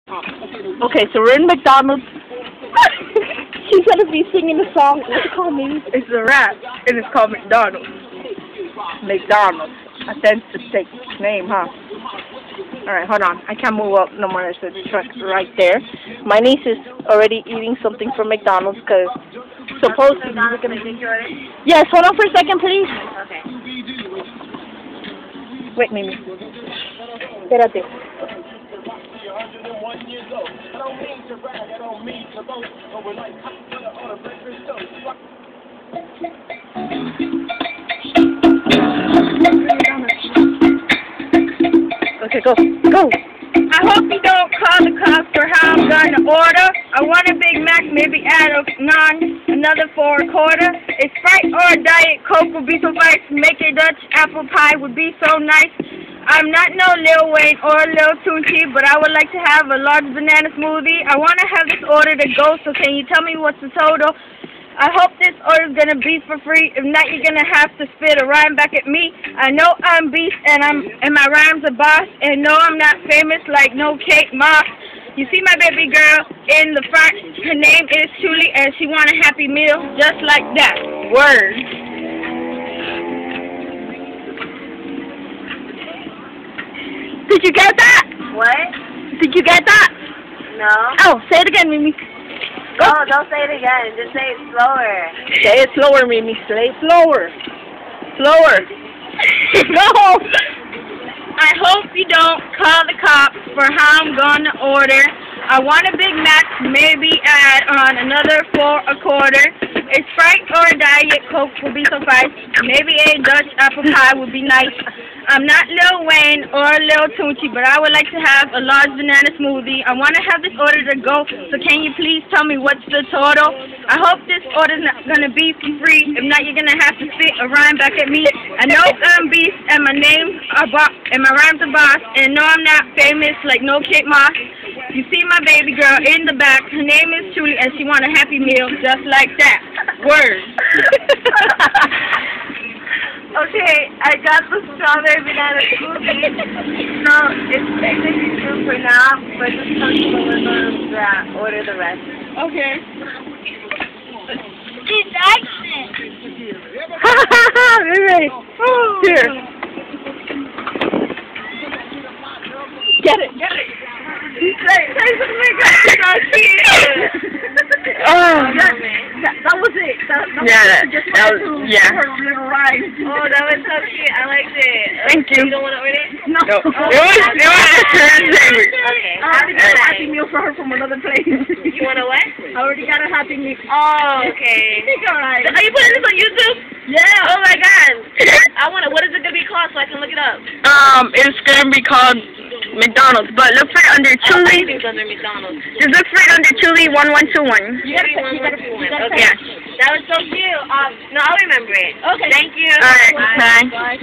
Okay, so we're in McDonald's. She's gonna be singing a song. What's it called, Mimi? It's a rap, and it's called McDonald's. McDonald's. Authentic name, huh? Alright, hold on. I can't move up no more. There's a truck right there. My niece is already eating something from McDonald's because supposedly we're gonna. Yes, hold on for a second, please. Okay. Wait, Mimi. Espérate. Okay, go. Go! I hope you don't call the cops for how I'm gonna order. I want a Big Mac, maybe add a naan, another for a quarter. A Sprite or a Diet Coke would be so nice. Make a Dutch apple pie would be so nice. I'm not no Lil Wayne or Lil Tunechi, but I would like to have a large banana smoothie. I want to have this order to go, so can you tell me what's the total? I hope this order's going to be for free. If not, you're going to have to spit a rhyme back at me. I know I'm beast, and my rhymes are boss. And no, I'm not famous like no Kate Moss. You see my baby girl in the front. Her name is Julie, and she want a Happy Meal just like that. Word. Did you get that? What? Did you get that? No. Oh, say it again, Mimi. Go. Oh, don't say it again. Just say it slower. Say it slower, Mimi. Say it slower. Slower. Go. I hope you don't call the cops for how I'm gonna order. I want a Big Mac, maybe add on another for a quarter. A Sprite or a Diet Coke will be suffice. Maybe a Dutch apple pie would be nice. I'm not Lil Wayne or Lil Tunechi, but I would like to have a large banana smoothie. I want to have this order to go, so can you please tell me what's the total? I hope this order's not going to be for free. If not, you're going to have to spit a rhyme back at me. I know I'm beast, and my rhymes are boss, and no, I'm not famous like no Kate Moss. You see my baby girl in the back. Her name is Julie, and she want a Happy Meal just like that. Word. Okay, I got the strawberry banana smoothie. No, it's technically true for now, but just tell me when we're going to order the rest. Okay. She's accent. Ready? Here. Get it. Get it. Say something like that. That was it. That was her rhyme. Oh, that was so cute. I liked it. Thank you. You don't want to order it? No. It was Okay. I already got a Happy Meal for her from another place. You want a what? I already got a Happy Meal. Oh, okay. It's alright. Are you putting this on YouTube? Yeah. Oh my God. I want to. What is it gonna be called so I can look it up? It's gonna be called McDonald's, but look for it under Chuli. It's under McDonald's. Just look for it under Chuli 1121. You gotta Yeah. That was so cute. No, I'll remember it. Okay. Thank you. Alright. Bye. Bye.